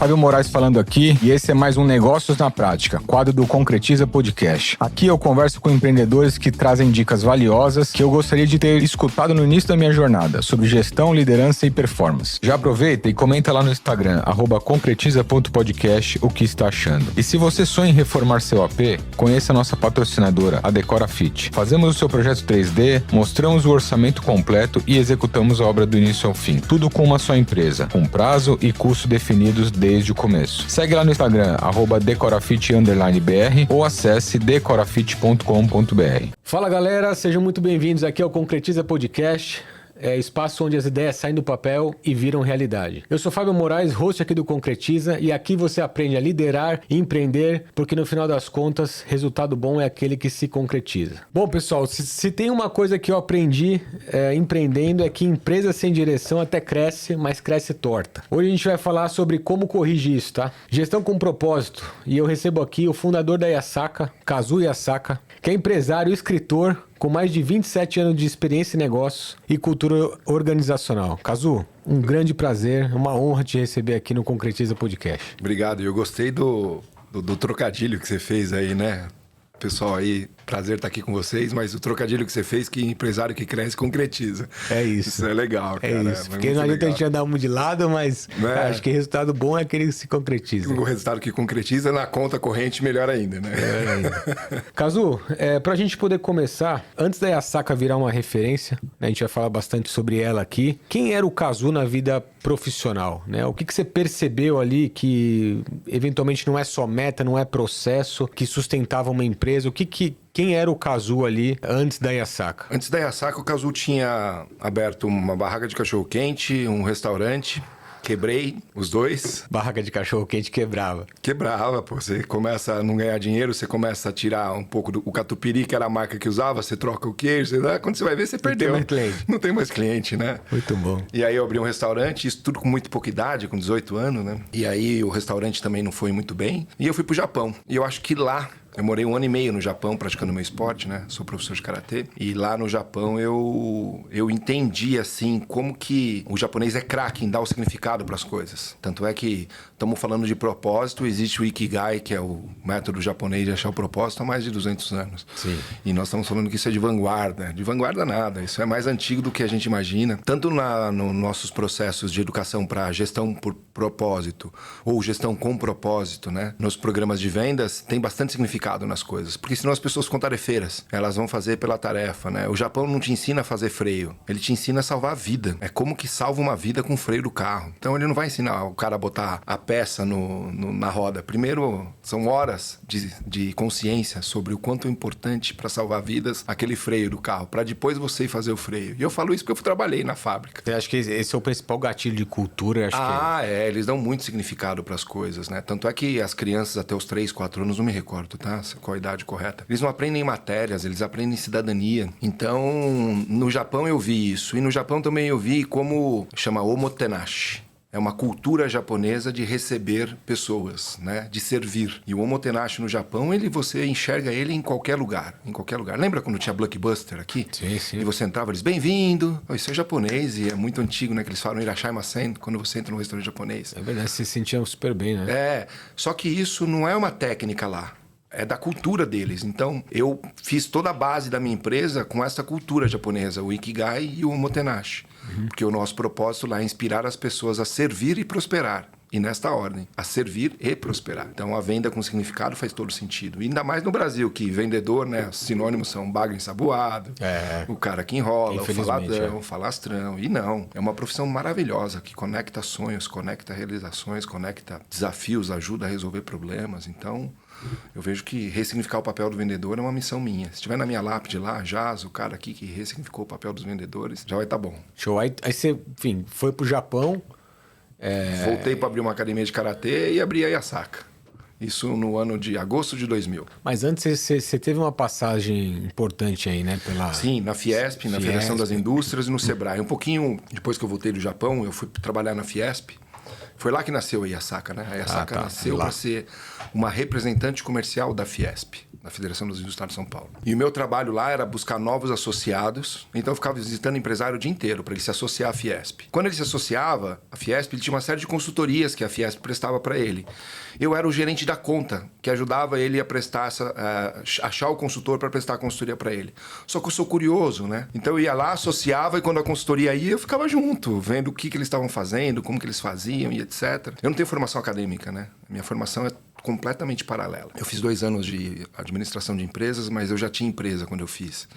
Fábio Moraes falando aqui e esse é mais um Negócios na Prática, quadro do Concretiza Podcast. Aqui eu converso com empreendedores que trazem dicas valiosas que eu gostaria de ter escutado no início da minha jornada sobre gestão, liderança e performance. Já aproveita e comenta lá no Instagram, @concretiza.podcast, o que está achando. E se você sonha em reformar seu AP, conheça a nossa patrocinadora, a Decora Fit. Fazemos o seu projeto 3D, mostramos o orçamento completo e executamos a obra do início ao fim. Tudo com uma só empresa, com prazo e custo definidos desde o começo. Segue lá no Instagram, @decorafit_br ou acesse decorafit.com.br. Fala galera, sejam muito bem-vindos aqui ao Concretiza Podcast. É espaço onde as ideias saem do papel e viram realidade. Eu sou Fábio Moraes, host aqui do Concretiza, e aqui você aprende a liderar e empreender, porque no final das contas, resultado bom é aquele que se concretiza. Bom, pessoal, se tem uma coisa que eu aprendi empreendendo é que empresa sem direção até cresce, mas cresce torta. Hoje a gente vai falar sobre como corrigir isso, tá? Gestão com propósito. E eu recebo aqui o fundador da Yasaka, Kazuo Yasaka, que é empresário e escritor, com mais de 27 anos de experiência em negócios e cultura organizacional. Kazuo, um grande prazer, uma honra te receber aqui no Concretiza Podcast. Obrigado, eu gostei do trocadilho que você fez aí, né? Pessoal aí, prazer estar aqui com vocês, mas o trocadilho que você fez, que empresário que cresce concretiza. É isso. Isso é legal, cara. É isso, porque não adianta a gente andar um de lado, mas acho que resultado bom é aquele que se concretiza. O resultado que concretiza na conta corrente, melhor ainda, né? Melhor ainda. Kazuo, pra gente poder começar, antes da Yasaka virar uma referência, né, a gente vai falar bastante sobre ela aqui, quem era o Kazuo na vida profissional, né? O que você percebeu ali que eventualmente não é só meta, não é processo, que sustentava uma empresa? Quem era o Kazuo ali antes da Yasaka? Antes da Yasaka, o Kazuo tinha aberto uma barraca de cachorro-quente, um restaurante. Quebrei os dois. Barraca de cachorro-quente quebrava. Quebrava, pô. Você começa a não ganhar dinheiro, você começa a tirar um pouco do catupiry, que era a marca que usava, você troca o queijo, quando você vai ver, você perdeu. Não tem mais cliente. Não tem mais cliente, né? Muito bom. E aí eu abri um restaurante, isso tudo com muito pouca idade, com 18 anos, né? E aí o restaurante também não foi muito bem. E eu fui pro Japão. E eu acho que lá... Eu morei 1 ano e meio no Japão praticando meu esporte, né? Sou professor de karatê. E lá no Japão eu entendi, assim, como que o japonês é craque em dar o significado para as coisas. Tanto é que estamos falando de propósito, existe o Ikigai, que é o método japonês de achar o propósito há mais de 200 anos. Sim. E nós estamos falando que isso é de vanguarda. De vanguarda nada, isso é mais antigo do que a gente imagina. Tanto nos nossos processos de educação para gestão por propósito ou gestão com propósito, né? Nos programas de vendas, tem bastante significado nas coisas, porque senão as pessoas ficam tarefeiras, elas vão fazer pela tarefa, né? O Japão não te ensina a fazer freio, ele te ensina a salvar a vida. É como que salva uma vida com o freio do carro. Então ele não vai ensinar o cara a botar a peça na roda. Primeiro, são horas de consciência sobre o quanto é importante para salvar vidas aquele freio do carro, para depois você ir fazer o freio. E eu falo isso porque eu trabalhei na fábrica. Eu acho que esse é o principal gatilho de cultura. Eles dão muito significado para as coisas, né? Tanto é que as crianças até os 3, 4 anos, não me recordo, tá? Qual a idade correta. Eles não aprendem matérias, eles aprendem cidadania. Então, no Japão eu vi isso. E no Japão também eu vi como chama omotenashi. É uma cultura japonesa de receber pessoas, né? De servir. E o omotenashi no Japão, você enxerga ele em qualquer lugar. Em qualquer lugar. Lembra quando tinha Blockbuster aqui? Sim, sim. E você entrava, eles, bem-vindo. Isso é japonês e é muito antigo, né? Que eles falam irashimasen quando você entra no restaurante japonês. É verdade, se sentiam super bem, né? Só que isso não é uma técnica lá. É da cultura deles. Então, eu fiz toda a base da minha empresa com essa cultura japonesa, o Ikigai e o omotenashi. Porque o nosso propósito lá é inspirar as pessoas a servir e prosperar. E nesta ordem, a servir e prosperar. Então, a venda com significado faz todo sentido. E ainda mais no Brasil, que vendedor, né? Sinônimos são bagre ensaboado, o cara que enrola, o faladão, o falastrão. E não, é uma profissão maravilhosa, que conecta sonhos, conecta realizações, conecta desafios, ajuda a resolver problemas. Então... eu vejo que ressignificar o papel do vendedor é uma missão minha. Se estiver na minha lápide lá, Jaz, o cara aqui que ressignificou o papel dos vendedores, já vai estar bom. Show. Aí você, enfim, foi pro Japão. Voltei para abrir uma academia de karatê e abri a Yasaka. Isso no ano de agosto de 2000. Mas antes você teve uma passagem importante aí, né? Sim, na Fiesp, na Federação das Indústrias e no Sebrae. Um pouquinho depois que eu voltei do Japão, eu fui trabalhar na Fiesp. Foi lá que nasceu a Yasaka, né? A Yasaka nasceu para ser uma representante comercial da Fiesp, da Federação dos Industriais de São Paulo. E o meu trabalho lá era buscar novos associados, então eu ficava visitando empresário o dia inteiro para ele se associar à Fiesp. Quando ele se associava à Fiesp, ele tinha uma série de consultorias que a Fiesp prestava para ele. Eu era o gerente da conta, que ajudava ele a prestar achar o consultor para prestar a consultoria para ele. Só que eu sou curioso, né? Então eu ia lá, associava, e quando a consultoria ia, eu ficava junto, vendo o que eles estavam fazendo, como que eles faziam e etc. Eu não tenho formação acadêmica, né? Minha formação é completamente paralela. Eu fiz 2 anos de administração de empresas, mas eu já tinha empresa quando eu fiz.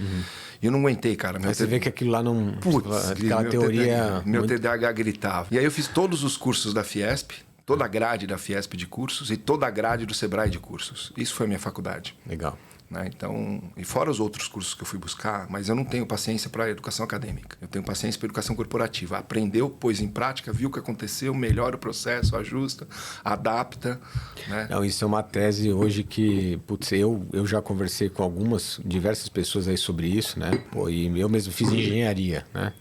E eu não aguentei, cara. Aí você vê que aquilo lá não... Putz, aquela teoria... Meu TDAH gritava. E aí eu fiz todos os cursos da Fiesp, toda a grade da Fiesp de cursos e toda a grade do Sebrae de cursos. Isso foi a minha faculdade. Legal. Né? Então, e fora os outros cursos que eu fui buscar, mas eu não tenho paciência para educação acadêmica. Eu tenho paciência para educação corporativa. Aprendeu, pôs em prática, viu o que aconteceu, melhora o processo, ajusta, adapta. Né? Não, isso é uma tese hoje que, putz, eu já conversei com diversas pessoas aí sobre isso, né? Pô, e eu mesmo fiz engenharia, né?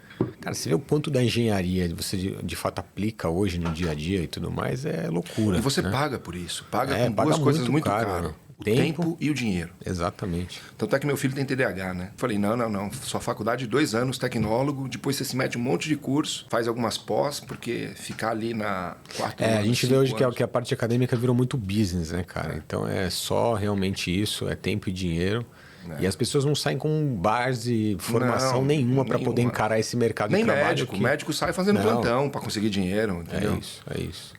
Cara, você vê o quanto da engenharia você de fato aplica hoje no dia a dia e tudo mais, é loucura. E você né? paga por isso. Paga com duas coisas muito caras. Né? O tempo e o dinheiro. Exatamente. Tanto é que meu filho tem TDAH, né? Falei, não. Sua faculdade, 2 anos, tecnólogo, depois você se mete um monte de curso, faz algumas pós, porque ficar ali na 4 anos, a gente vê hoje anos. que a parte acadêmica virou muito business, né, cara? Então é só realmente isso, é tempo e dinheiro. E as pessoas não saem com base, formação nenhuma para poder encarar esse mercado de trabalho. Médico. O médico sai fazendo plantão para conseguir dinheiro, entendeu? É isso.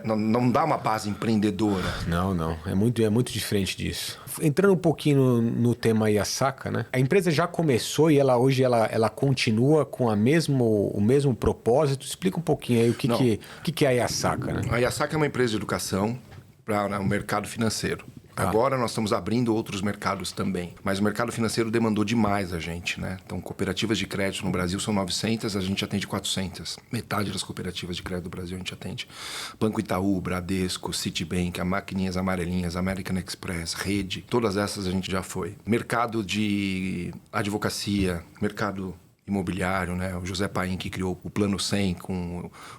Não dá uma base empreendedora. Não. É muito diferente disso. Entrando um pouquinho no tema Yasaka, né? A empresa já começou e hoje ela continua com o mesmo propósito. Explica um pouquinho aí o que é a Yasaka, né? A Yasaka é uma empresa de educação para o mercado financeiro. Agora nós estamos abrindo outros mercados também. Mas o mercado financeiro demandou demais a gente, né? Então, cooperativas de crédito no Brasil são 900, a gente atende 400. Metade das cooperativas de crédito do Brasil a gente atende. Banco Itaú, Bradesco, Citibank, a Maquininhas Amarelinhas, American Express, Rede, todas essas a gente já foi. Mercado de advocacia, mercado imobiliário, né? O José Paim que criou o Plano 100,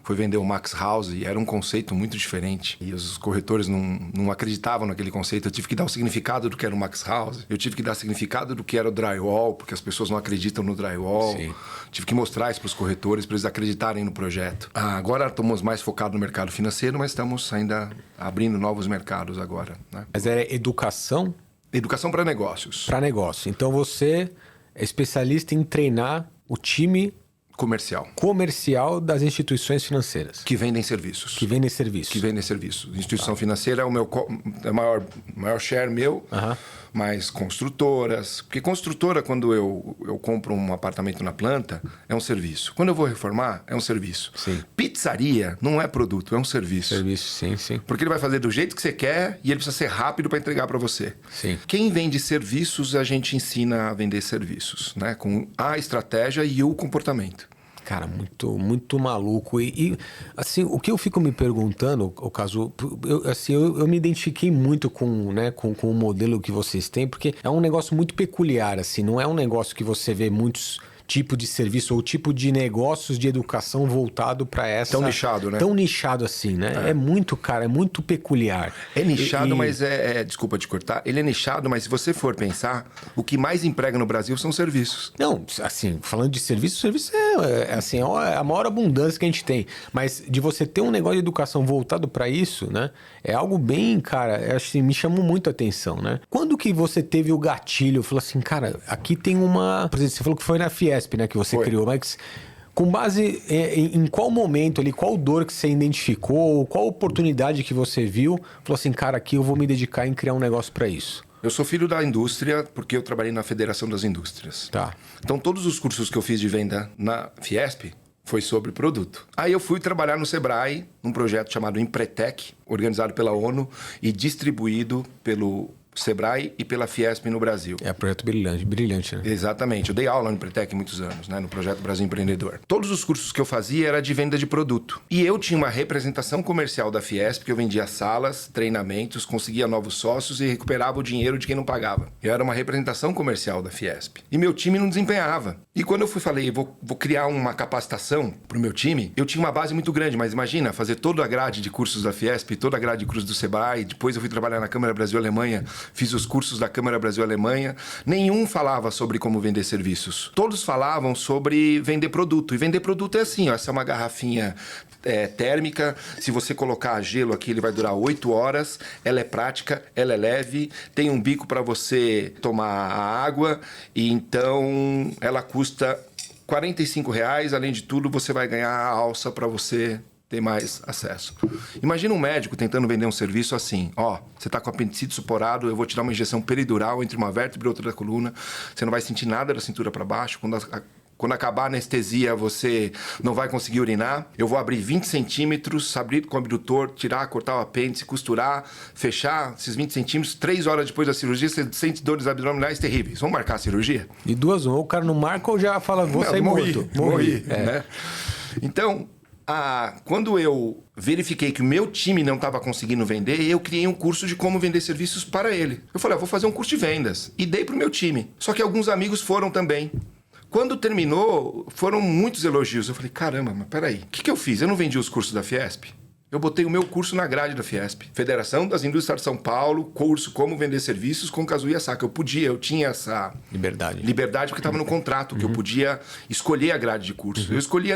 foi vender o Max House, e era um conceito muito diferente. E os corretores não acreditavam naquele conceito. Eu tive que dar o significado do que era o Max House. Eu tive que dar significado do que era o drywall, porque as pessoas não acreditam no drywall. Sim. Tive que mostrar isso para os corretores, para eles acreditarem no projeto. Agora estamos mais focados no mercado financeiro, mas estamos ainda abrindo novos mercados agora, né? Mas é educação? Educação para negócios. Para negócio. Então você é especialista em treinar o time comercial das instituições financeiras. Que vendem serviços. Que vendem serviços. Instituição financeira é o maior share meu, mas construtoras. Porque construtora, quando eu compro um apartamento na planta, é um serviço. Quando eu vou reformar, é um serviço. Sim. Pizzaria não é produto, é um serviço. Sim. Porque ele vai fazer do jeito que você quer e ele precisa ser rápido para entregar para você. Sim. Quem vende serviços, a gente ensina a vender serviços, né? Com a estratégia e o comportamento. Cara, muito maluco. E assim, o que eu fico me perguntando, o caso, eu me identifiquei muito com o modelo que vocês têm, porque é um negócio muito peculiar, assim, não é um negócio que você vê muitos tipo de serviço ou tipo de negócios de educação voltado para essa... Tão nichado, né? Tão nichado assim, né? É muito, cara, é muito peculiar. É nichado, mas desculpa te cortar. Ele é nichado, mas se você for pensar, o que mais emprega no Brasil são serviços. Não, assim, falando de serviço é a maior abundância que a gente tem. Mas de você ter um negócio de educação voltado para isso, né? É algo bem, cara, assim, me chamou muito a atenção, né? Quando que você teve o gatilho? Falou assim, cara, aqui tem uma... Por exemplo, você falou que foi na Fiesp, né, que você criou, mas com base em qual momento ali, qual dor que você identificou, qual oportunidade que você viu, falou assim, cara, aqui eu vou me dedicar em criar um negócio para isso? Eu sou filho da indústria porque eu trabalhei na Federação das Indústrias. Tá. Então, todos os cursos que eu fiz de venda na Fiesp foi sobre produto. Aí eu fui trabalhar no Sebrae, num projeto chamado Empretec, organizado pela ONU e distribuído pelo Sebrae e pela Fiesp no Brasil. É projeto brilhante, né? Exatamente. Eu dei aula no Empretec muitos anos, né? No projeto Brasil Empreendedor. Todos os cursos que eu fazia era de venda de produto. E eu tinha uma representação comercial da Fiesp, que eu vendia salas, treinamentos, conseguia novos sócios e recuperava o dinheiro de quem não pagava. Eu era uma representação comercial da Fiesp. E meu time não desempenhava. E quando eu falei, vou criar uma capacitação pro meu time, eu tinha uma base muito grande, mas imagina, fazer toda a grade de cursos da Fiesp, toda a grade de cursos do Sebrae, depois eu fui trabalhar na Câmara Brasil-Alemanha, fiz os cursos da Câmara Brasil-Alemanha. Nenhum falava sobre como vender serviços. Todos falavam sobre vender produto. E vender produto é assim, ó, essa é uma garrafinha térmica. Se você colocar gelo aqui, ele vai durar 8 horas. Ela é prática, ela é leve, tem um bico para você tomar a água. E então ela custa R$45. Além de tudo, você vai ganhar a alça para você ter mais acesso. Imagina um médico tentando vender um serviço assim, ó, você tá com apendicite suporado, eu vou te dar uma injeção peridural entre uma vértebra e outra da coluna, você não vai sentir nada da cintura para baixo, quando acabar a anestesia, você não vai conseguir urinar. Eu vou abrir 20 centímetros, abrir com o abdutor, tirar, cortar o apêndice, costurar, fechar esses 20 centímetros. 3 horas depois da cirurgia, você sente dores abdominais terríveis. Vamos marcar a cirurgia? E 2 ou o cara não marca ou já fala, vou sair morto. Morri. Né? Então, quando eu verifiquei que o meu time não estava conseguindo vender, eu criei um curso de como vender serviços para ele. Eu falei, vou fazer um curso de vendas. E dei para o meu time. Só que alguns amigos foram também. Quando terminou, foram muitos elogios. Eu falei, caramba, mas peraí, o que eu fiz? Eu não vendi os cursos da Fiesp? Eu botei o meu curso na grade da Fiesp. Federação das Indústrias de São Paulo, curso Como Vender Serviços com Kazuya Saka. Eu tinha essa liberdade porque estava no contrato, que eu podia escolher a grade de curso. Eu escolhi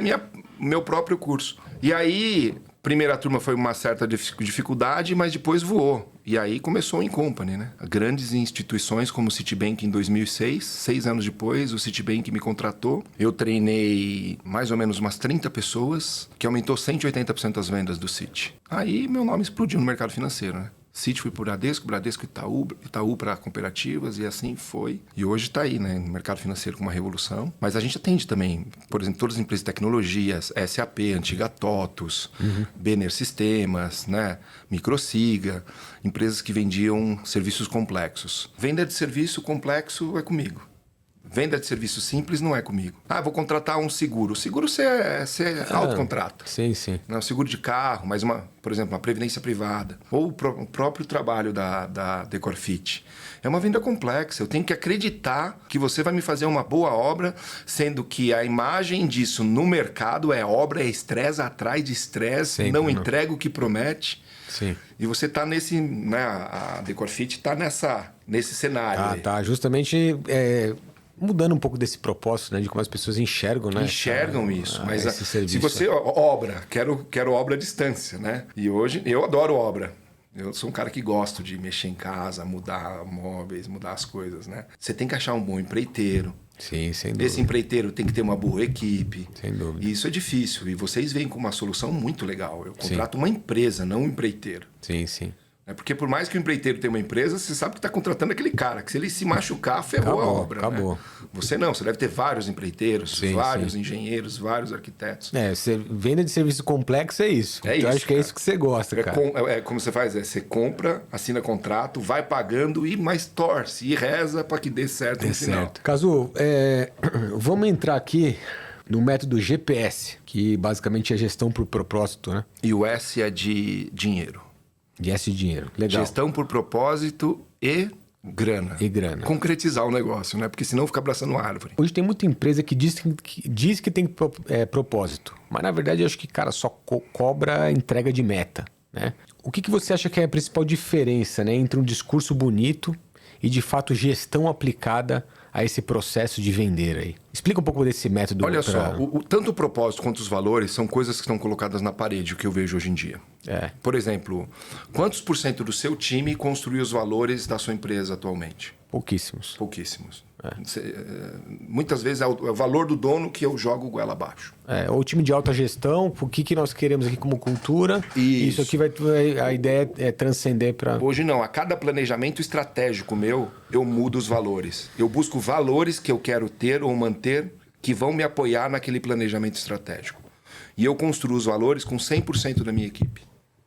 meu próprio curso. E aí, primeira turma foi uma certa dificuldade, mas depois voou. E aí começou o Incompany, né? Grandes instituições como o Citibank em 2006. 6 anos depois, o Citibank me contratou. Eu treinei mais ou menos umas 30 pessoas, que aumentou 180% as vendas do Citi. Aí meu nome explodiu no mercado financeiro, né? Citi foi por Bradesco Itaú para cooperativas e assim foi. E hoje está aí, né, no mercado financeiro com uma revolução. Mas a gente atende também, por exemplo, todas as empresas de tecnologias, SAP, antiga TOTUS, Benner Sistemas, né, Microsiga, empresas que vendiam serviços complexos. Venda de serviço complexo é comigo. Venda de serviço simples não é comigo. Vou contratar um seguro. O seguro você autocontrata. Sim. Não, seguro de carro, mas por exemplo, uma previdência privada. Ou o próprio trabalho da Decorfit. É uma venda complexa. Eu tenho que acreditar que você vai me fazer uma boa obra, sendo que a imagem disso no mercado é obra, é estresse atrás de estresse, não entrega o que promete. Sim. E você está nesse... Né, a Decorfit está nesse cenário. Tá. Justamente... mudando um pouco desse propósito, né? De como as pessoas enxergam, né? Enxergam isso. Mas serviço, se você... Obra. Quero obra à distância, né? E hoje eu adoro obra. Eu sou um cara que gosto de mexer em casa, mudar móveis, mudar as coisas, né? Você tem que achar um bom empreiteiro. Sim, sem dúvida. Esse empreiteiro tem que ter uma boa equipe. Sem dúvida. E isso é difícil. E vocês vêm com uma solução muito legal. Eu contrato uma empresa, não um empreiteiro. Sim. Porque por mais que o empreiteiro tenha uma empresa, você sabe que está contratando aquele cara, que se ele se machucar, ferrou a obra. Acabou. Né? Você não, você deve ter vários empreiteiros, vários engenheiros, vários arquitetos. Venda de serviço complexo é isso. Eu acho que é isso que você gosta, cara. Como você faz? Você compra, assina contrato, vai pagando e mais torce e reza para que dê certo no final. Kazu, vamos entrar aqui no método GPS, que basicamente é gestão por propósito, né? E o S é de dinheiro. De S de dinheiro. Legal. Gestão por propósito e grana. Concretizar o negócio, né? Porque senão fica abraçando árvore. Hoje tem muita empresa que diz que tem propósito. Mas na verdade eu acho que, cara, só cobra entrega de meta, né? O que você acha que é a principal diferença, né, entre um discurso bonito e de fato gestão aplicada a esse processo de vender aí? Explica um pouco desse método. Olha só, tanto o propósito quanto os valores são coisas que estão colocadas na parede, o que eu vejo hoje em dia. Por exemplo, quantos por cento do seu time construiu os valores da sua empresa atualmente? Pouquíssimos. Muitas vezes é o valor do dono que eu jogo goela abaixo. Ou o time de alta gestão, o que nós queremos aqui como cultura. Isso aqui a ideia é transcender para... Hoje não, a cada planejamento estratégico meu, eu mudo os valores. Eu busco valores que eu quero ter ou manter que vão me apoiar naquele planejamento estratégico. E eu construo os valores com 100% da minha equipe.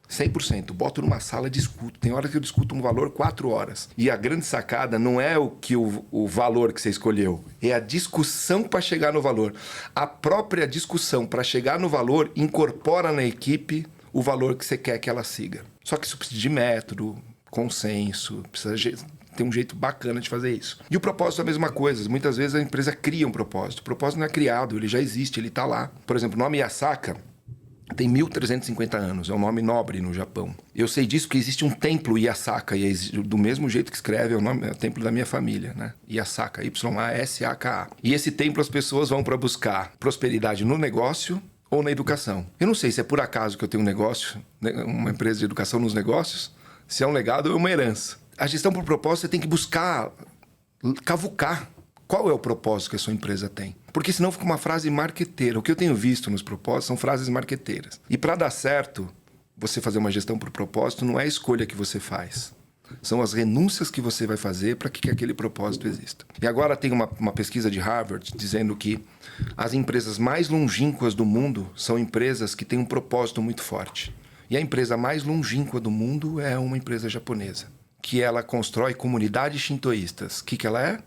100%. Boto numa sala e discuto. Tem hora que eu discuto um valor 4 horas. E a grande sacada não é o valor que você escolheu. É a discussão para chegar no valor. A própria discussão para chegar no valor incorpora na equipe o valor que você quer que ela siga. Só que isso precisa de método, consenso, precisa ter um jeito bacana de fazer isso. E o propósito é a mesma coisa. Muitas vezes a empresa cria um propósito. O propósito não é criado, ele já existe, ele está lá. Por exemplo, o nome Yasaka tem 1.350 anos, é um nome nobre no Japão. Eu sei disso porque existe um templo Yasaka, e do mesmo jeito que escreve, é o templo da minha família, né? Yasaka, Y-A-S-A-K-A. E esse templo as pessoas vão para buscar prosperidade no negócio ou na educação. Eu não sei se é por acaso que eu tenho um negócio, uma empresa de educação nos negócios, se é um legado ou uma herança. A gestão por propósito, você tem que buscar, cavucar. Qual é o propósito que a sua empresa tem? Porque senão fica uma frase marqueteira. O que eu tenho visto nos propósitos são frases marqueteiras. E para dar certo, você fazer uma gestão por propósito não é a escolha que você faz. São as renúncias que você vai fazer para que aquele propósito exista. E agora tem uma pesquisa de Harvard dizendo que as empresas mais longínquas do mundo são empresas que têm um propósito muito forte. E a empresa mais longínqua do mundo é uma empresa japonesa, que ela constrói comunidades shintoístas. O que ela é?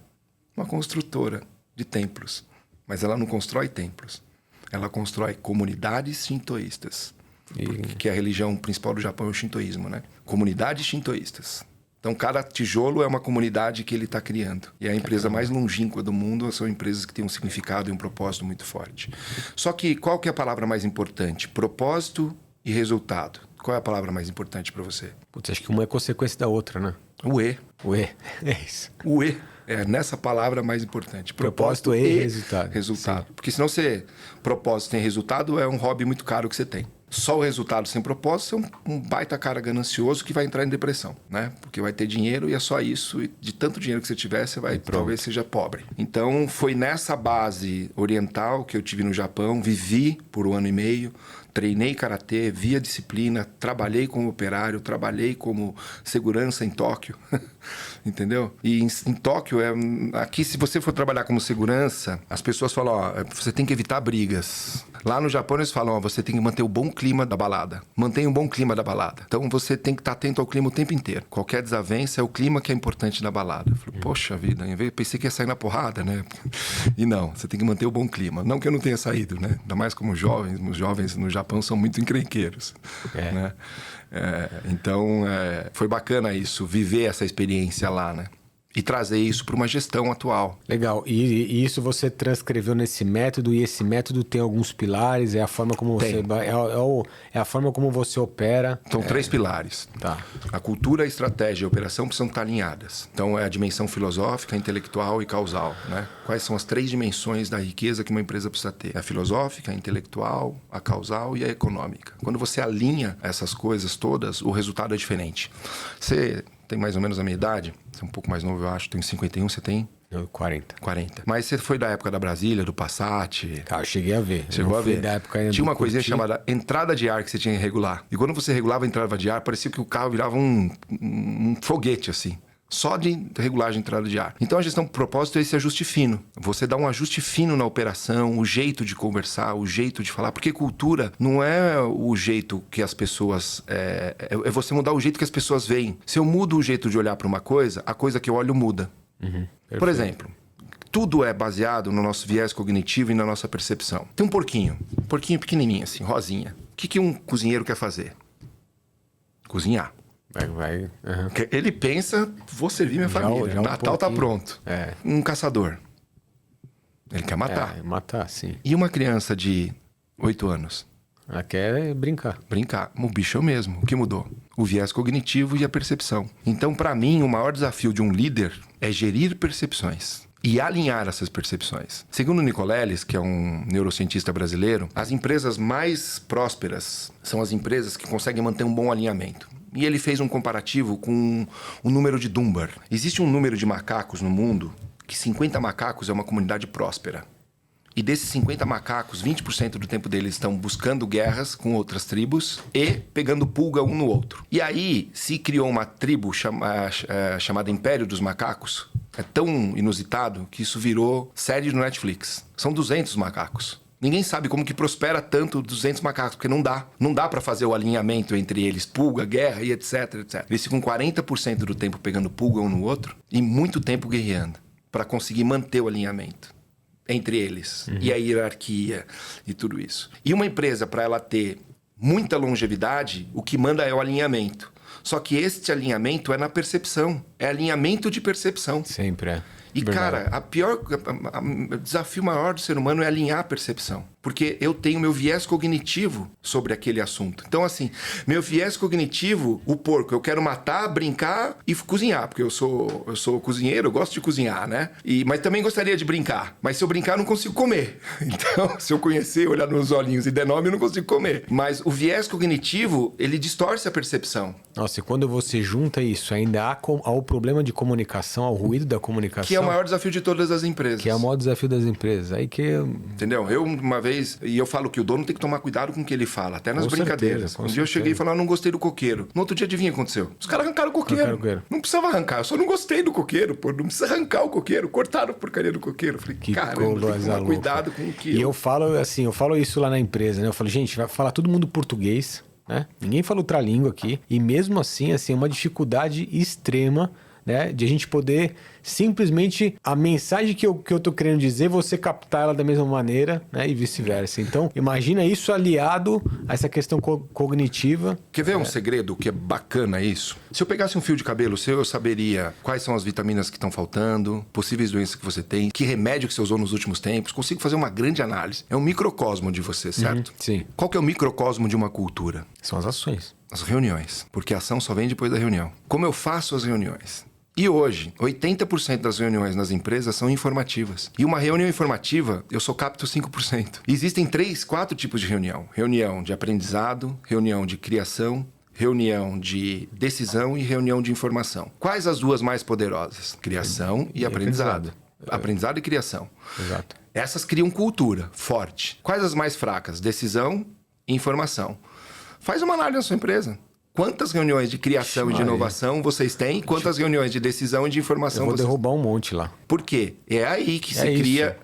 Uma construtora de templos. Mas ela não constrói templos. Ela constrói comunidades shintoístas. Que a religião principal do Japão é o shintoísmo, né? Comunidades shintoístas. Então, cada tijolo é uma comunidade que ele está criando. E a empresa mais longínqua do mundo são empresas que têm um significado e um propósito muito forte. Só que qual que é a palavra mais importante? Propósito e resultado. Qual é a palavra mais importante para você? Putz, acho que uma é consequência da outra, né? O E. O E, é isso. O E. É nessa palavra mais importante. Propósito e resultado. Resultado. Sim. Porque senão propósito sem resultado é um hobby muito caro que você tem. Só o resultado sem propósito é um baita cara ganancioso que vai entrar em depressão, né? Porque vai ter dinheiro e é só isso. E de tanto dinheiro que você tiver, você vai talvez seja pobre. Então, foi nessa base oriental que eu tive no Japão. Vivi por 1 ano e meio. Treinei karatê, vi a disciplina, trabalhei como operário, trabalhei como segurança em Tóquio, entendeu? E em Tóquio, aqui se você for trabalhar como segurança, as pessoas falam, ó, você tem que evitar brigas. Lá no Japão eles falam, ó, você tem que manter o bom clima da balada. Mantenha um bom clima da balada. Então você tem que estar atento ao clima o tempo inteiro. Qualquer desavença é o clima que é importante da balada. Eu falei, poxa vida, pensei que ia sair na porrada, né? E não, você tem que manter o bom clima. Não que eu não tenha saído, né? Ainda mais como jovens, os jovens no Japão são muito encrenqueiros, né? Então, foi bacana isso, viver essa experiência lá, né? E trazer isso para uma gestão atual. Legal. E isso você transcreveu nesse método, e esse método tem alguns pilares, é a forma como você... É a forma como você opera. São 3 pilares. Tá. A cultura, a estratégia e a operação precisam estar alinhadas. Então, é a dimensão filosófica, intelectual e causal, né? Quais são as 3 dimensões da riqueza que uma empresa precisa ter? A filosófica, a intelectual, a causal e a econômica. Quando você alinha essas coisas todas, o resultado é diferente. Você tem mais ou menos a minha idade, você é um pouco mais novo, eu acho, tem 51, você tem? Eu, 40. Mas você foi da época da Brasília, do Passat? Ah, eu cheguei a ver. Chegou a ver. Da época ainda tinha uma coisinha chamada entrada de ar que você tinha que regular. E quando você regulava a entrada de ar, parecia que o carro virava um foguete, assim. Só de regulagem de entrada de ar. Então a gestão por propósito é esse ajuste fino. Você dá um ajuste fino na operação, o jeito de conversar, o jeito de falar. Porque cultura não é o jeito que as pessoas... É você mudar o jeito que as pessoas veem. Se eu mudo o jeito de olhar para uma coisa, a coisa que eu olho muda. Por exemplo, tudo é baseado no nosso viés cognitivo e na nossa percepção. Tem um porquinho pequenininho assim, rosinha. O que um cozinheiro quer fazer? Cozinhar. Ele pensa, vou servir minha família. Natal tá pronto. Um caçador. Ele quer matar. Matar, sim. E uma criança de 8 anos? Ela quer brincar. O bicho é o mesmo. O que mudou? O viés cognitivo e a percepção. Então, para mim, o maior desafio de um líder é gerir percepções e alinhar essas percepções. Segundo Nicoleles, que é um neurocientista brasileiro, as empresas mais prósperas são as empresas que conseguem manter um bom alinhamento. E ele fez um comparativo com o número de Dunbar. Existe um número de macacos no mundo que 50 macacos é uma comunidade próspera. E desses 50 macacos, 20% do tempo deles estão buscando guerras com outras tribos e pegando pulga um no outro. E aí se criou uma tribo chamada Império dos Macacos. É tão inusitado que isso virou série do Netflix. São 200 macacos. Ninguém sabe como que prospera tanto 200 macacos, porque não dá. Não dá para fazer o alinhamento entre eles, pulga, guerra e etc, etc. Eles ficam 40% do tempo pegando pulga um no outro e muito tempo guerreando para conseguir manter o alinhamento entre eles. E a hierarquia e tudo isso. E uma empresa, para ela ter muita longevidade, o que manda é o alinhamento. Só que este alinhamento é na percepção. É alinhamento de percepção. Sempre é. E, cara, o desafio maior do ser humano é alinhar a percepção. Porque eu tenho meu viés cognitivo sobre aquele assunto. Então, assim, meu viés cognitivo, o porco, eu quero matar, brincar e cozinhar. Porque eu sou cozinheiro, eu gosto de cozinhar, né? Mas também gostaria de brincar. Mas se eu brincar, eu não consigo comer. Então, se eu conhecer, olhar nos olhinhos e der nome, eu não consigo comer. Mas o viés cognitivo, ele distorce a percepção. Nossa, e quando você junta isso, ainda há o problema de comunicação, ao ruído da comunicação. Que é o maior desafio de todas as empresas. Que é o maior desafio das empresas. Aí que... Entendeu? Eu, uma vez... E eu falo que o dono tem que tomar cuidado com o que ele fala, até nas brincadeiras. Um dia eu cheguei e falei, não gostei do coqueiro. No outro dia, adivinha o que aconteceu? Os caras arrancaram o coqueiro. Não precisava arrancar, eu só não gostei do coqueiro, pô. Não precisa arrancar o coqueiro. Cortaram a porcaria do coqueiro. Eu falei, caramba, tem que tomar cuidado com o que... E eu falo assim, eu falo isso lá na empresa, né? Eu falo, gente, vai falar todo mundo português, né? Ninguém fala outra língua aqui. E mesmo assim, é uma dificuldade extrema, né, de a gente poder simplesmente a mensagem que eu tô querendo dizer, você captar ela da mesma maneira, né, e vice-versa. Então, imagina isso aliado a essa questão cognitiva. Quer ver um segredo que é bacana isso? Se eu pegasse um fio de cabelo seu, eu saberia quais são as vitaminas que estão faltando, possíveis doenças que você tem, que remédio que você usou nos últimos tempos. Consigo fazer uma grande análise. É um microcosmo de você, certo? Sim. Qual que é o microcosmo de uma cultura? São as ações. As reuniões. Porque a ação só vem depois da reunião. Como eu faço as reuniões? E hoje, 80% das reuniões nas empresas são informativas. E uma reunião informativa, eu só capto 5%. Existem 4 tipos de reunião. Reunião de aprendizado, reunião de criação, reunião de decisão e reunião de informação. Quais as duas mais poderosas? Criação e aprendizado. Aprendizado e criação. Exato. Essas criam cultura forte. Quais as mais fracas? Decisão e informação. Faz uma análise na sua empresa. Quantas reuniões de criação e de inovação vocês têm? Quantas reuniões de decisão e de informação vocês têm? Eu vou derrubar um monte lá. Por quê? É aí que se cria...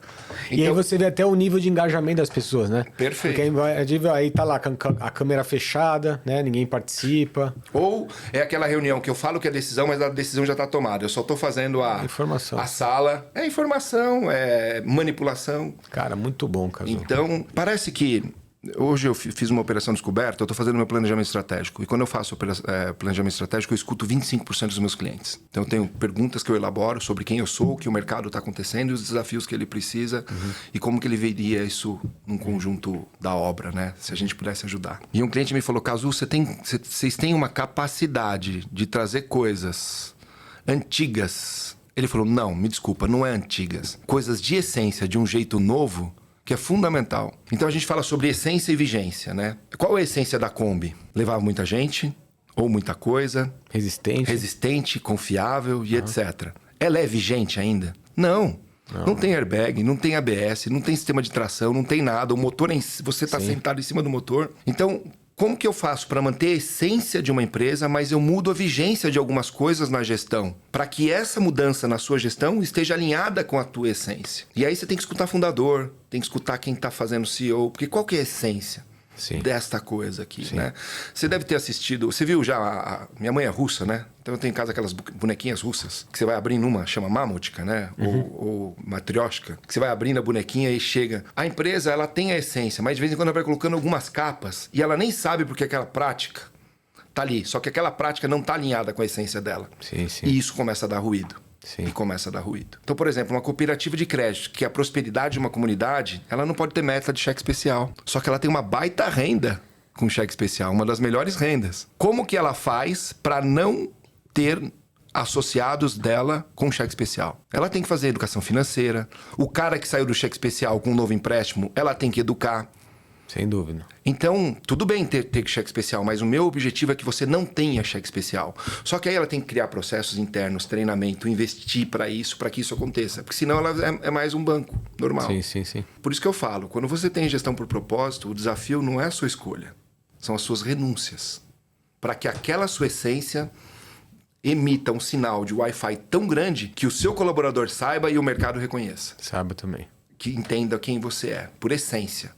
Então... E aí você vê até o nível de engajamento das pessoas, né? Perfeito. Porque aí tá lá a câmera fechada, né? Ninguém participa. Ou é aquela reunião que eu falo que é decisão, mas a decisão já tá tomada. Eu só tô fazendo a sala. É informação, é manipulação. Cara, muito bom, Cazu. Então, parece que... Hoje eu fiz uma operação descoberta, eu estou fazendo meu planejamento estratégico. E quando eu faço planejamento estratégico, eu escuto 25% dos meus clientes. Então eu tenho perguntas que eu elaboro sobre quem eu sou, o que o mercado está acontecendo e os desafios que ele precisa e como que ele veria isso num conjunto da obra, né? Se a gente pudesse ajudar. E um cliente me falou, Cazu, vocês têm uma capacidade de trazer coisas antigas. Ele falou, não, me desculpa, não é antigas. Coisas de essência, de um jeito novo... que é fundamental. Então a gente fala sobre essência e vigência, né? Qual é a essência da Kombi? Levava muita gente, ou muita coisa. Resistente, confiável e etc. Ela é vigente ainda? Não. Não tem airbag, não tem ABS, não tem sistema de tração, não tem nada. O motor, você está sentado em cima do motor. Então... como que eu faço para manter a essência de uma empresa, mas eu mudo a vigência de algumas coisas na gestão, para que essa mudança na sua gestão esteja alinhada com a tua essência? E aí você tem que escutar fundador, tem que escutar quem está fazendo CEO, porque qual que é a essência desta coisa aqui, né? Você deve ter assistido... Você viu já... Minha mãe é russa, né? Então eu tenho em casa aquelas bonequinhas russas, que você vai abrindo uma, chama mamutka, né? Ou matrioshka, que você vai abrindo a bonequinha e chega... A empresa, ela tem a essência, mas de vez em quando ela vai colocando algumas capas e ela nem sabe porque aquela prática tá ali. Só que aquela prática não tá alinhada com a essência dela. E isso começa a dar ruído. E começa a dar ruído. Então, por exemplo, uma cooperativa de crédito, que é a prosperidade de uma comunidade, ela não pode ter meta de cheque especial. Só que ela tem uma baita renda com cheque especial, uma das melhores rendas. Como que ela faz para não ter associados dela com cheque especial? Ela tem que fazer educação financeira. O cara que saiu do cheque especial com um novo empréstimo, ela tem que educar. Sem dúvida. Então, tudo bem ter cheque especial, mas o meu objetivo é que você não tenha cheque especial. Só que aí ela tem que criar processos internos, treinamento, investir para que isso aconteça. Porque senão ela é mais um banco normal. Sim. Por isso que eu falo, quando você tem gestão por propósito, o desafio não é a sua escolha. São as suas renúncias. Para que aquela sua essência emita um sinal de Wi-Fi tão grande que o seu colaborador saiba e o mercado reconheça. Saiba também. que entenda quem você é, por essência.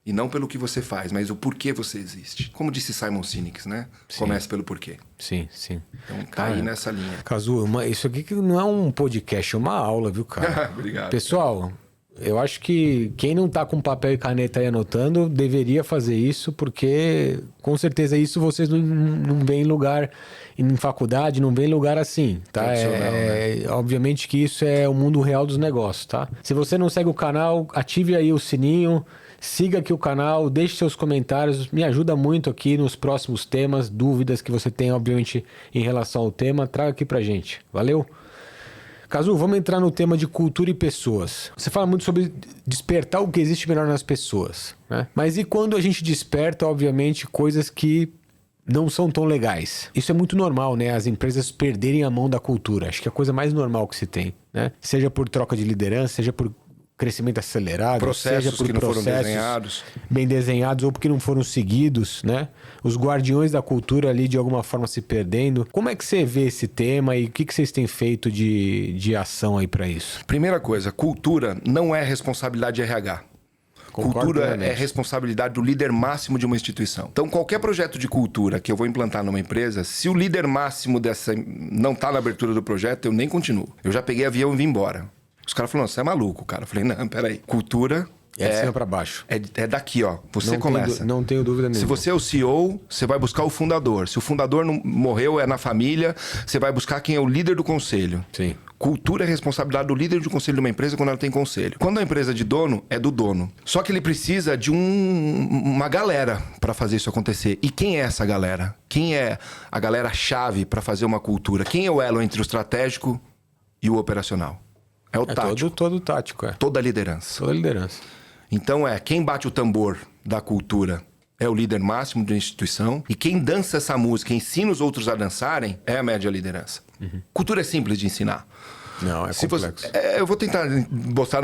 E não pelo que você faz, mas o porquê você existe. Como disse Simon Sinek, né? Sim. Comece pelo porquê. Sim, sim. Então, cair nessa linha. Cazu, isso aqui que não é um podcast, é uma aula, viu, cara? Obrigado. Pessoal, eu acho que quem não tá com papel e caneta aí anotando, deveria fazer isso, porque com certeza isso vocês não veem em lugar, em faculdade, não vêem em lugar assim, tá? Obviamente que isso é o mundo real dos negócios, tá? Se você não segue o canal, ative aí o sininho, siga aqui o canal, deixe seus comentários, me ajuda muito aqui nos próximos temas, dúvidas que você tem, obviamente, em relação ao tema, traga aqui pra gente. Valeu? Cazu, vamos entrar no tema de cultura e pessoas. Você fala muito sobre despertar o que existe melhor nas pessoas, né? Mas e quando a gente desperta, obviamente, coisas que não são tão legais? Isso é muito normal, né? As empresas perderem a mão da cultura. Acho que é a coisa mais normal que se tem, né? Seja por troca de liderança, seja por crescimento acelerado, processos seja por que não foram desenhados, bem desenhados ou porque não foram seguidos, né? Os guardiões da cultura ali de alguma forma se perdendo. Como é que você vê esse tema e o que vocês têm feito de ação aí para isso? Primeira coisa, cultura não é responsabilidade de RH. Cultura é responsabilidade do líder máximo de uma instituição. Então, qualquer projeto de cultura que eu vou implantar numa empresa, se o líder máximo dessa não está na abertura do projeto, eu nem continuo. Eu já peguei avião e vim embora. Os caras falaram, você é maluco, cara. Eu falei, não, peraí. Cultura é de cima pra baixo. É daqui, ó. Você começa. Não tenho dúvida nenhuma. Se você é o CEO, você vai buscar o fundador. Se o fundador não morreu, é na família, você vai buscar quem é o líder do conselho. Sim. Cultura é responsabilidade do líder de conselho de uma empresa quando ela tem conselho. Quando a empresa é de dono, é do dono. Só que ele precisa de uma galera para fazer isso acontecer. E quem é essa galera? Quem é a galera-chave para fazer uma cultura? Quem é o elo entre o estratégico e o operacional? É o tático. Todo tático, é. Toda a liderança. Toda a liderança. Então quem bate o tambor da cultura é o líder máximo da instituição. E quem dança essa música, ensina os outros a dançarem, é a média liderança. Uhum. Cultura é simples de ensinar. Não, é complexo. Eu vou tentar mostrar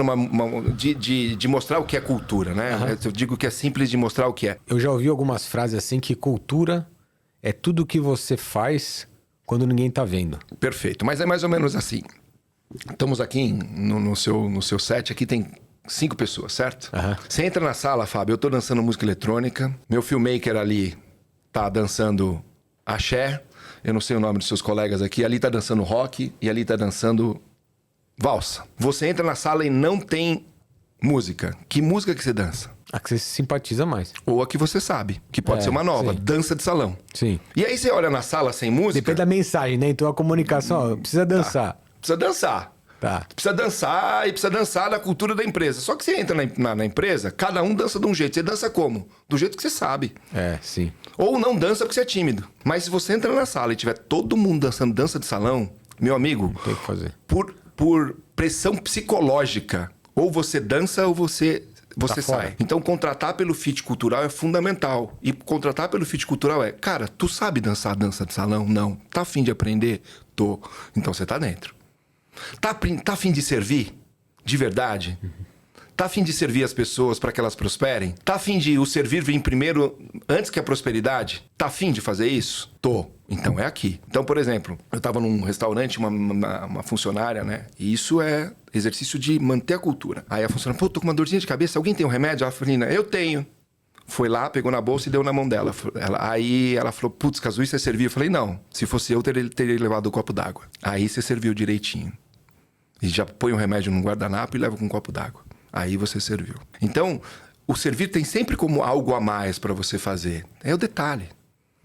de mostrar o que é cultura, né? Uhum. Eu digo que é simples de mostrar o que é. Eu já ouvi algumas frases assim que cultura é tudo que você faz quando ninguém tá vendo. Perfeito, mas é mais ou menos assim. Estamos aqui no seu set, aqui tem 5 pessoas, certo? Uhum. Você entra na sala, Fábio, eu tô dançando música eletrônica, meu filmmaker ali tá dançando axé, eu não sei o nome dos seus colegas aqui, ali tá dançando rock e ali tá dançando valsa. Você entra na sala e não tem música. Que música que você dança? A que você se simpatiza mais. Ou a que você sabe, que pode ser uma nova, sim. Dança de salão. Sim. E aí você olha na sala sem música... Depende da mensagem, né? Então a comunicação, ó, precisa dançar. Precisa dançar. Tá. Precisa dançar e precisa dançar da cultura da empresa. Só que você entra na empresa, cada um dança de um jeito. Você dança como? Do jeito que você sabe. É, sim. Ou não dança porque você é tímido. Mas se você entra na sala e tiver todo mundo dançando dança de salão, meu amigo... Tem que fazer. Por pressão psicológica, ou você dança ou você sai. Fora. Então, contratar pelo fit cultural é fundamental. E contratar pelo fit cultural é... Cara, tu sabe dançar dança de salão? Não. Tá afim de aprender? Tô. Então, você tá dentro. Tá afim de servir? De verdade? Tá afim de servir as pessoas para que elas prosperem? Tá afim de o servir vir primeiro antes que a prosperidade? Tá afim de fazer isso? Tô. Então é aqui. Então, por exemplo, eu tava num restaurante, uma funcionária, né? E isso é exercício de manter a cultura. Aí a funcionária, pô, tô com uma dorzinha de cabeça, alguém tem um remédio? Ela falou, eu tenho. Foi lá, pegou na bolsa e deu na mão dela. Aí ela falou, putz, Cazu, você serviu? Eu falei, não. Se fosse eu, teria levado o copo d'água. Aí você serviu direitinho. E já põe o remédio num guardanapo e leva com um copo d'água. Aí você serviu. Então, o servir tem sempre como algo a mais para você fazer. É o detalhe.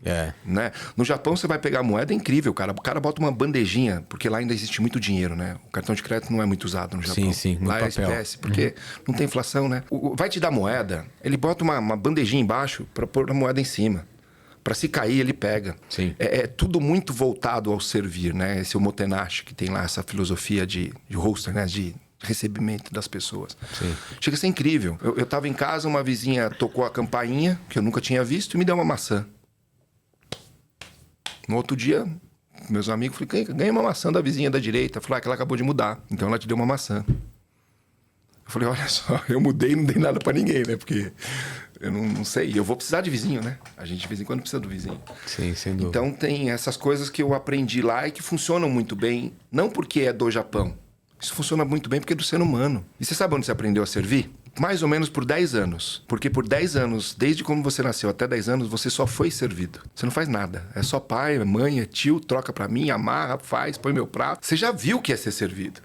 É. Né? No Japão, você vai pegar a moeda, é incrível, cara. O cara bota uma bandejinha, porque lá ainda existe muito dinheiro, né? O cartão de crédito não é muito usado no Japão. Sim, no lá papel. É espécie, porque não tem inflação, né? Vai te dar moeda, ele bota uma bandejinha embaixo para pôr a moeda em cima. Para se cair, ele pega. Sim. É tudo muito voltado ao servir, né? Esse omotenashi, que tem lá essa filosofia de roster, né? De recebimento das pessoas. Sim. Chega a ser incrível. Eu tava em casa, uma vizinha tocou a campainha, que eu nunca tinha visto, e me deu uma maçã. No outro dia, meus amigos falaram, ganha uma maçã da vizinha da direita. Eu falei, que ela acabou de mudar. Então ela te deu uma maçã. Eu falei, olha só, eu mudei e não dei nada pra ninguém, né? Porque eu não sei. Eu vou precisar de vizinho, né? A gente de vez em quando precisa do vizinho. Sim, sem dúvida. Então tem essas coisas que eu aprendi lá e que funcionam muito bem. Não porque é do Japão. Isso funciona muito bem porque é do ser humano. E você sabe onde você aprendeu a servir? Mais ou menos por 10 anos. Porque por 10 anos, desde quando você nasceu até 10 anos, você só foi servido. Você não faz nada. É só pai, mãe, é tio, troca pra mim, amarra, faz, põe meu prato. Você já viu o que é ser servido.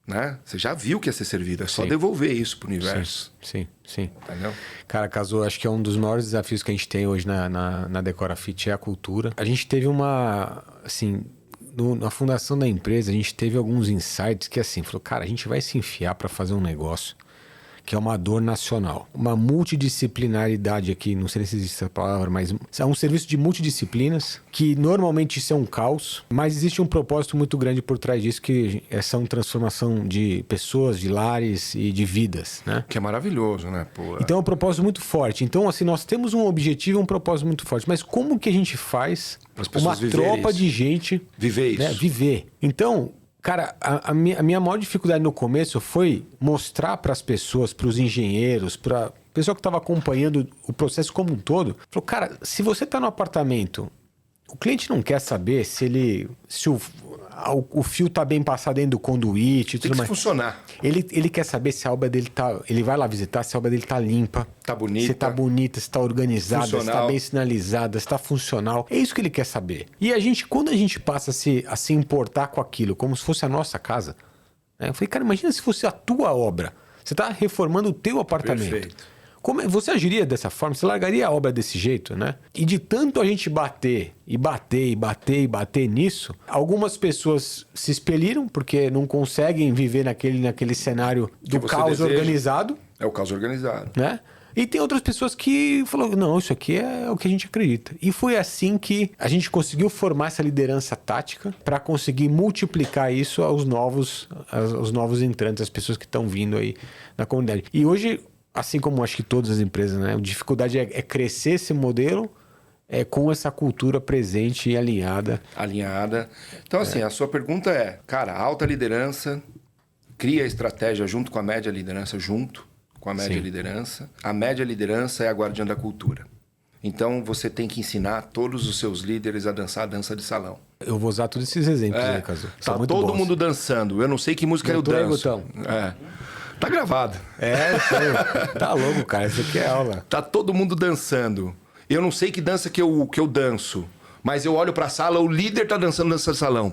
Né? Você já viu o que é ser servido. É só devolver isso pro universo. Sim. Entendeu? Cara, Cazu, acho que é um dos maiores desafios que a gente tem hoje na Decora Fit é a cultura. A gente teve uma, assim... Na fundação da empresa, a gente teve alguns insights que assim, falou, cara, a gente vai se enfiar para fazer um negócio que é uma dor nacional. Uma multidisciplinaridade aqui, não sei se existe essa palavra, mas é um serviço de multidisciplinas, que normalmente isso é um caos, mas existe um propósito muito grande por trás disso, que é essa transformação de pessoas, de lares e de vidas, né? Que é maravilhoso, né? Pô, Então é um propósito muito forte. Então, assim, nós temos um objetivo e um propósito muito forte, mas como que a gente faz uma tropa de gente... Viver isso. Né, viver. Então... Cara, a minha maior dificuldade no começo foi mostrar para as pessoas, para os engenheiros, para o pessoal que estava acompanhando o processo como um todo. Falou, cara, se você está no apartamento, o cliente não quer saber se o fio tá bem passado dentro do conduíte e tudo mais. Tem que funcionar. Ele quer saber se a obra dele tá... Ele vai lá visitar se a obra dele tá limpa. Tá bonita. Se tá bonita, se tá organizada, funcional. se tá bem sinalizada, se tá funcional. É isso que ele quer saber. E quando a gente passa a se importar com aquilo, como se fosse a nossa casa... Né? Eu falei, cara, imagina se fosse a tua obra. Você tá reformando o teu apartamento. Perfeito. Você agiria dessa forma? Você largaria a obra desse jeito, né? E de tanto a gente bater nisso, algumas pessoas se expeliram porque não conseguem viver naquele cenário do caos organizado. É o caos organizado. Né? E tem outras pessoas que falaram, não, isso aqui é o que a gente acredita. E foi assim que a gente conseguiu formar essa liderança tática para conseguir multiplicar isso aos novos entrantes, as pessoas que estão vindo aí na comunidade. E hoje... Assim como acho que todas as empresas, né? A dificuldade é crescer esse modelo com essa cultura presente e alinhada. Então, assim, a sua pergunta é, cara, alta liderança, cria a estratégia junto com a média liderança, A média liderança é a guardiã da cultura. Então, você tem que ensinar todos os seus líderes a dançar a dança de salão. Eu vou usar todos esses exemplos aí, Cazu. Tá todo mundo dançando. Eu não sei que música eu danço. Tá gravado. Tá louco, cara. Isso aqui é aula. Tá todo mundo dançando. Eu não sei que dança que eu danço. Mas eu olho pra sala, o líder tá dançando dança de salão.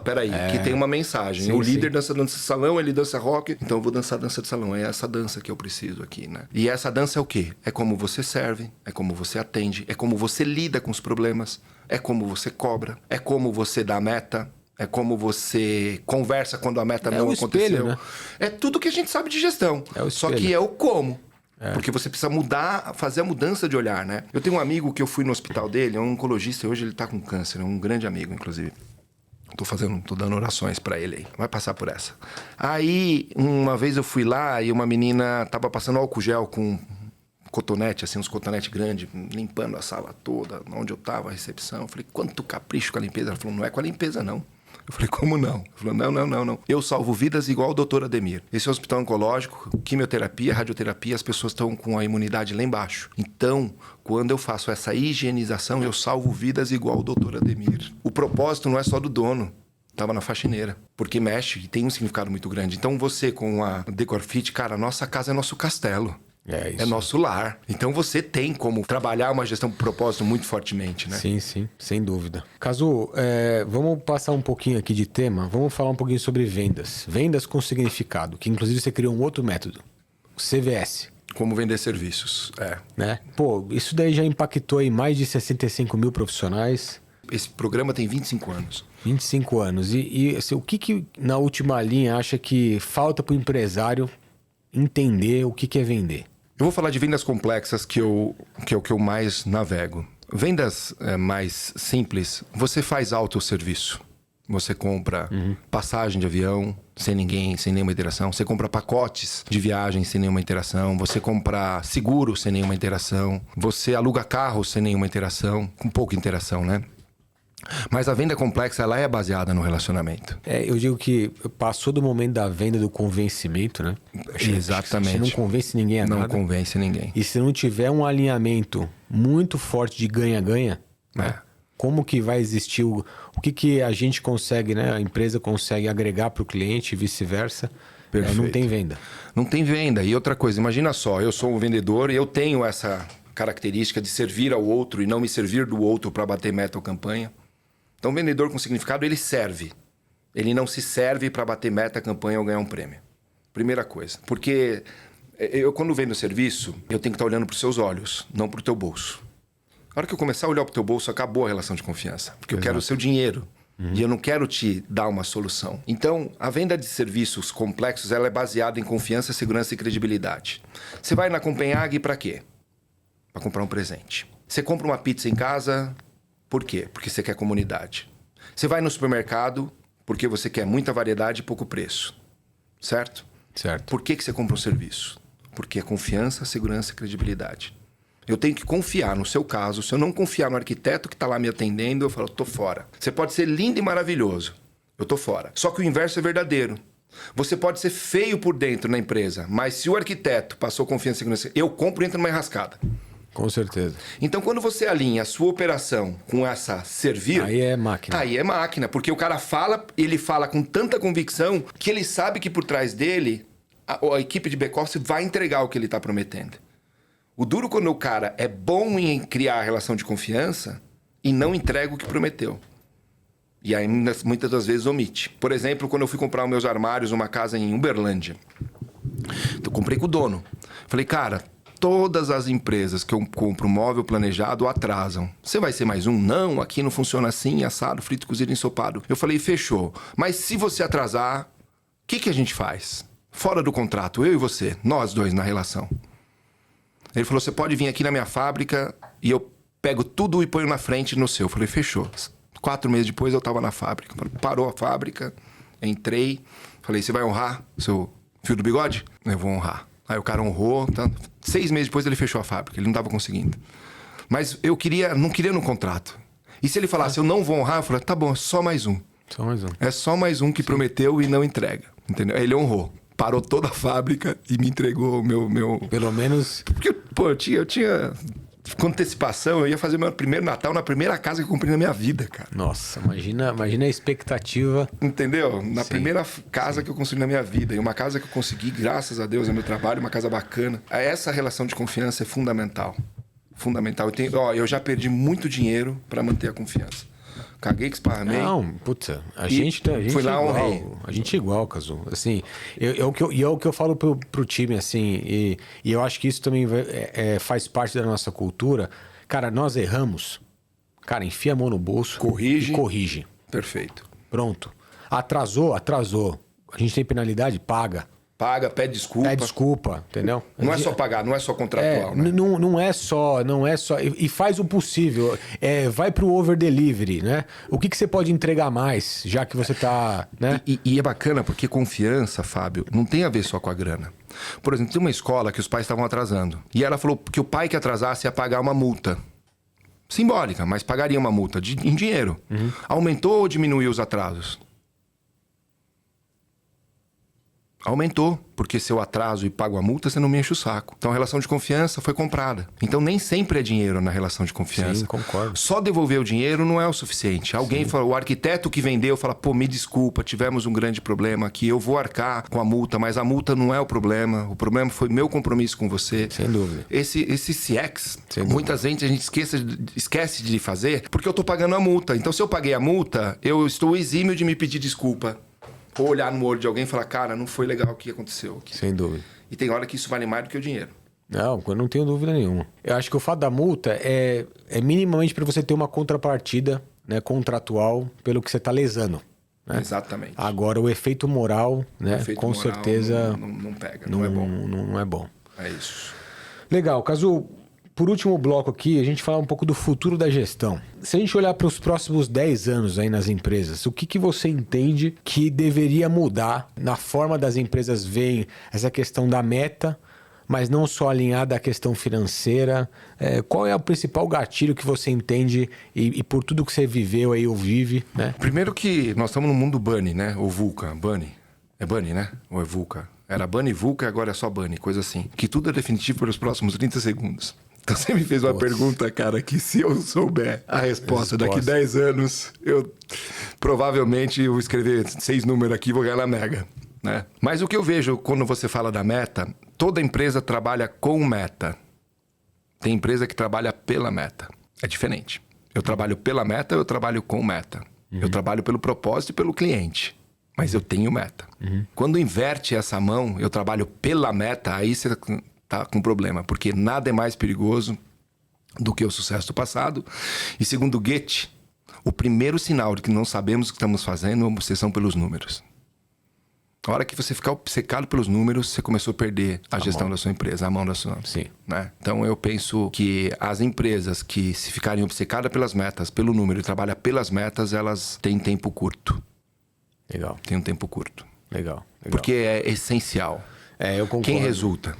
Peraí, que tem uma mensagem. O líder dança dança de salão, ele dança rock. Então eu vou dançar dança de salão. É essa dança que eu preciso aqui, né? E essa dança é o quê? É como você serve, é como você atende, é como você lida com os problemas, é como você cobra, é como você dá meta. É como você conversa quando a meta não aconteceu. Espelho, né? É tudo que a gente sabe de gestão. Só que é o como. Porque você precisa fazer a mudança de olhar, né? Eu tenho um amigo que eu fui no hospital dele, é um oncologista, e hoje ele tá com câncer, é um grande amigo, inclusive. Tô dando orações pra ele aí. Vai passar por essa. Aí, uma vez eu fui lá e uma menina tava passando álcool gel com cotonete, assim, uns cotonetes grandes, limpando a sala toda, onde eu tava, a recepção. Eu falei, quanto capricho com a limpeza. Ela falou, não é com a limpeza, não. Eu falei, como não? Ele falou, não. Eu salvo vidas igual o doutor Ademir. Esse é um hospital oncológico, quimioterapia, radioterapia, as pessoas estão com a imunidade lá embaixo. Então, quando eu faço essa higienização, eu salvo vidas igual o doutor Ademir. O propósito não é só do dono. Tava na faxineira. Porque mexe e tem um significado muito grande. Então, você com a Decor Fit, cara, nossa casa é nosso castelo. É nosso lar. Então você tem como trabalhar uma gestão por propósito muito fortemente, né? Sim, sem dúvida. Cazu, vamos passar um pouquinho aqui de tema. Vamos falar um pouquinho sobre vendas. Vendas com significado, que inclusive você criou um outro método. O CVS. Como vender serviços. Né? Pô, isso daí já impactou aí mais de 65 mil profissionais. Esse programa tem 25 anos. 25 anos. E assim, o que na última linha acha que falta para o empresário entender o que é vender? Eu vou falar de vendas complexas que é o que eu mais navego. Vendas mais simples, você faz autosserviço. Você compra passagem de avião sem nenhuma interação. Você compra pacotes de viagem sem nenhuma interação. Você compra seguro sem nenhuma interação. Você aluga carro sem nenhuma interação. Com pouca interação, né? Mas a venda complexa, ela é baseada no relacionamento. Eu digo que passou do momento da venda do convencimento, né? Exatamente. Você não convence ninguém a nada. Não convence ninguém. E se não tiver um alinhamento muito forte de ganha-ganha, né? Como que vai existir, o que a gente consegue, né? A empresa consegue agregar para o cliente e vice-versa. Não tem venda. Não tem venda. E outra coisa, imagina só, eu sou um vendedor e eu tenho essa característica de servir ao outro e não me servir do outro para bater meta ou campanha. Então, o vendedor com significado, ele serve. Ele não se serve para bater meta, campanha ou ganhar um prêmio. Primeira coisa. Porque eu, quando vendo serviço, eu tenho que estar olhando para os seus olhos, não para o teu bolso. Na hora que eu começar a olhar para o teu bolso, acabou a relação de confiança. Porque eu quero o seu dinheiro. E eu não quero te dar uma solução. Então, a venda de serviços complexos, ela é baseada em confiança, segurança e credibilidade. Você vai na Copenhague para quê? Para comprar um presente. Você compra uma pizza em casa, por quê? Porque você quer comunidade. Você vai no supermercado porque você quer muita variedade e pouco preço. Certo? Certo. Por que você compra um serviço? Porque é confiança, segurança e credibilidade. Eu tenho que confiar no seu caso. Se eu não confiar no arquiteto que está lá me atendendo, eu falo, tô fora. Você pode ser lindo e maravilhoso. Eu tô fora. Só que o inverso é verdadeiro. Você pode ser feio por dentro na empresa, mas se o arquiteto passou confiança e segurança, eu compro e entro numa enrascada. Com certeza. Então, quando você alinha a sua operação com essa servir... Aí é máquina. Aí é máquina, porque o cara fala, ele fala com tanta convicção que ele sabe que por trás dele, a equipe de back-office vai entregar o que ele está prometendo. O duro quando o cara é bom em criar a relação de confiança e não entrega o que prometeu. E aí, muitas das vezes, omite. Por exemplo, quando eu fui comprar os meus armários numa casa em Uberlândia, eu comprei com o dono. Falei, cara, todas as empresas que eu compro móvel planejado atrasam. Você vai ser mais um? Não, aqui não funciona assim, assado, frito, cozido, ensopado. Eu falei, fechou. Mas se você atrasar, o que a gente faz? Fora do contrato, eu e você, nós dois na relação. Ele falou, você pode vir aqui na minha fábrica e eu pego tudo e ponho na frente no seu. Eu falei, fechou. 4 meses depois eu estava na fábrica. Parou a fábrica, entrei. Falei, você vai honrar o seu fio do bigode? Eu vou honrar. Aí o cara honrou. Tá? 6 meses depois ele fechou a fábrica. Ele não estava conseguindo. Mas eu não queria no contrato. E se ele falasse, eu não vou honrar, eu falei, tá bom, é só mais um. Só mais um. É só mais um que prometeu e não entrega. Entendeu? Aí ele honrou. Parou toda a fábrica e me entregou o meu... Pelo menos... Porque, pô, eu tinha... Com antecipação, eu ia fazer meu primeiro Natal na primeira casa que eu comprei na minha vida, cara. Nossa, imagina a expectativa. Entendeu? Na primeira casa que eu construí na minha vida. E uma casa que eu consegui, graças a Deus, é meu trabalho, uma casa bacana. Essa relação de confiança é fundamental. Fundamental. Eu já perdi muito dinheiro para manter a confiança. Caguei que esparramei. Não, puta, a gente fui lá, igual, honrei. a gente é igual, Cazu. Assim, é o que eu falo pro time, assim, e eu acho que isso também faz parte da nossa cultura. Cara, nós erramos. Cara, enfia a mão no bolso Corrige. e corrige. Perfeito. Pronto. Atrasou. A gente tem penalidade, paga. Paga, pede desculpa. Pede desculpa, entendeu? Não é só pagar, não é só contratual, né? Não é só. E faz o possível. Vai pro over delivery, né? O que você pode entregar mais, já que você tá, né? E é bacana porque confiança, Fábio, não tem a ver só com a grana. Por exemplo, tem uma escola que os pais estavam atrasando. E ela falou que o pai que atrasasse ia pagar uma multa. Simbólica, mas pagaria uma multa em dinheiro. Uhum. Aumentou ou diminuiu os atrasos? Aumentou, porque se eu atraso e pago a multa, você não me enche o saco. Então a relação de confiança foi comprada. Então nem sempre é dinheiro na relação de confiança. Sim, concordo. Só devolver o dinheiro não é o suficiente. Alguém fala, o arquiteto que vendeu fala, pô, me desculpa, tivemos um grande problema aqui, eu vou arcar com a multa, mas a multa não é o problema foi meu compromisso com você. Sem dúvida. Esse CX, muitas vezes a gente esquece de fazer porque eu tô pagando a multa. Então se eu paguei a multa, eu estou exímio de me pedir desculpa. Ou olhar no olho de alguém e falar, cara, não foi legal o que aconteceu aqui. Sem dúvida. E tem hora que isso vale mais do que o dinheiro. Não, eu não tenho dúvida nenhuma. Eu acho que o fato da multa é minimamente para você ter uma contrapartida, né, contratual pelo que você está lesando. Né? Exatamente. Agora, o efeito moral, né, com moral certeza... Não pega, não é bom. Não é bom. É isso. Legal, Cazu. Por último bloco aqui, a gente fala um pouco do futuro da gestão. Se a gente olhar para os próximos 10 anos aí nas empresas, o que você entende que deveria mudar na forma das empresas verem essa questão da meta, mas não só alinhada à questão financeira? Qual é o principal gatilho que você entende e por tudo que você viveu aí ou vive, né? Primeiro que nós estamos no mundo Bunny, né? Ou VUCA. Bunny. É Bunny, né? Ou é VUCA? Era Bunny, VUCA, agora é só Bunny, coisa assim. Que tudo é definitivo pelos próximos 30 segundos. Então você me fez uma pergunta, cara, que se eu souber a resposta daqui 10 anos, eu provavelmente vou escrever 6 números aqui e vou ganhar na Mega, né? Mas o que eu vejo quando você fala da meta, toda empresa trabalha com meta. Tem empresa que trabalha pela meta. É diferente. Eu trabalho pela meta, eu trabalho com meta. Eu trabalho pelo propósito e pelo cliente. Mas eu tenho meta. Quando inverte essa mão, eu trabalho pela meta, aí você tá com problema. Porque nada é mais perigoso do que o sucesso do passado. E segundo Goethe, o primeiro sinal de que não sabemos o que estamos fazendo é uma obsessão pelos números. A hora que você ficar obcecado pelos números, você começou a perder a gestão da sua empresa, a mão da sua. Sim. Né? Então eu penso que as empresas que se ficarem obcecadas pelas metas, pelo número e trabalham pelas metas, elas têm tempo curto. Legal. Tem um tempo curto. Legal. Porque é essencial. Eu concordo. Quem resulta?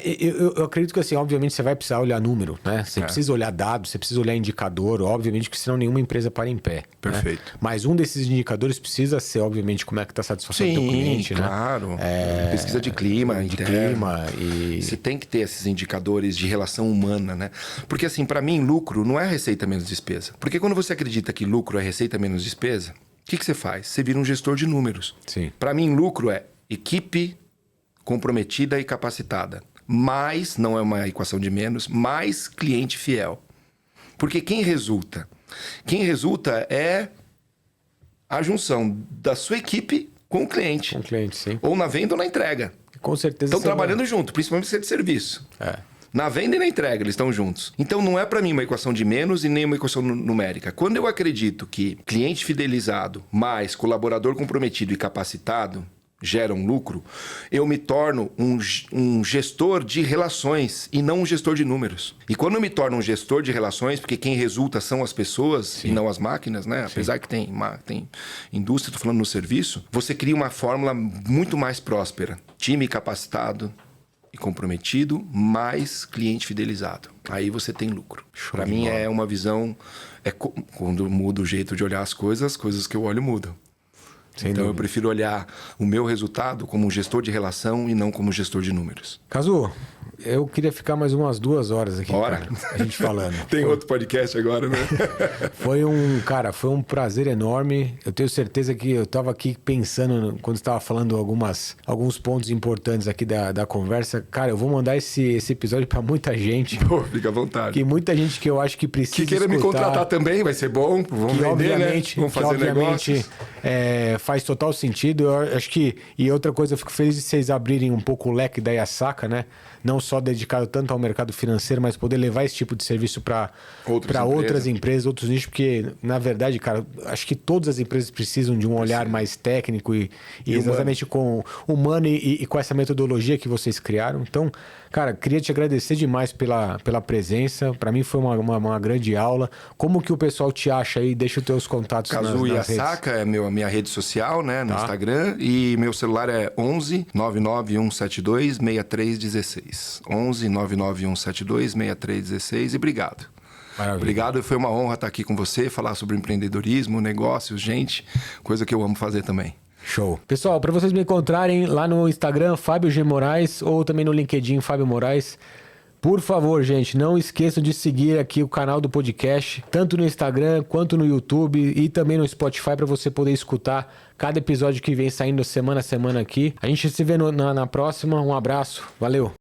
Eu acredito que, assim, obviamente, você vai precisar olhar número, né? Você precisa olhar dados, você precisa olhar indicador, obviamente, que senão nenhuma empresa para em pé. Perfeito. Né? Mas um desses indicadores precisa ser, obviamente, como é que está a satisfação do teu cliente, claro. né? Pesquisa de clima. E... Você tem que ter esses indicadores de relação humana, né? Porque, assim, para mim, lucro não é receita menos despesa. Porque quando você acredita que lucro é receita menos despesa, o que você faz? Você vira um gestor de números. Sim. Para mim, lucro é equipe comprometida e capacitada. Mais, não é uma equação de menos, mais cliente fiel. Porque quem resulta? Quem resulta é a junção da sua equipe com o cliente. Com o cliente, sim. Ou na venda ou na entrega. Com certeza. Estão trabalhando junto, principalmente se é de serviço. Na venda e na entrega, eles estão juntos. Então, não é para mim uma equação de menos e nem uma equação numérica. Quando eu acredito que cliente fidelizado mais colaborador comprometido e capacitado geram lucro, eu me torno um gestor de relações e não um gestor de números. E quando eu me torno um gestor de relações, porque quem resulta são as pessoas e não as máquinas, né? Apesar que tem indústria, estou falando no serviço, você cria uma fórmula muito mais próspera. Time capacitado e comprometido, mais cliente fidelizado. Aí você tem lucro. Para mim é uma visão... quando muda o jeito de olhar as coisas que eu olho mudam. Então eu prefiro olhar o meu resultado como um gestor de relação e não como gestor de números. Cazu, eu queria ficar mais umas 2 horas aqui, cara, a gente falando. Tem outro podcast agora, né? Foi um prazer enorme. Eu tenho certeza que eu estava aqui pensando, quando estava falando alguns pontos importantes aqui da conversa. Cara, eu vou mandar esse episódio para muita gente. Pô, fica à vontade. Que muita gente que eu acho que precisa que queira escutar, me contratar também, vai ser bom. Vamos que vender, obviamente, né? Vamos fazer negócios. Faz total sentido. Eu acho que... E outra coisa, eu fico feliz de vocês abrirem um pouco o leque da Yasaka, né? Não só dedicado tanto ao mercado financeiro, mas poder levar esse tipo de serviço para outras empresas, outros nichos, porque, na verdade, cara, acho que todas as empresas precisam de um olhar mais técnico e exatamente com humano e com essa metodologia que vocês criaram. Então, cara, queria te agradecer demais pela presença. Para mim foi uma grande aula. Como que o pessoal te acha aí? Deixa os teus contatos Kazu Yasaka é minha rede social, né, no Instagram. E meu celular é 11 99172 6316. 11 99172 6316. E obrigado. Maravilha. Obrigado, foi uma honra estar aqui com você, falar sobre empreendedorismo, negócios, gente, coisa que eu amo fazer também. Show. Pessoal, para vocês me encontrarem lá no Instagram, Fábio G. Moraes, ou também no LinkedIn, Fábio Moraes, por favor, gente, não esqueçam de seguir aqui o canal do podcast, tanto no Instagram quanto no YouTube e também no Spotify, para você poder escutar cada episódio que vem saindo semana a semana aqui. A gente se vê na próxima. Um abraço. Valeu.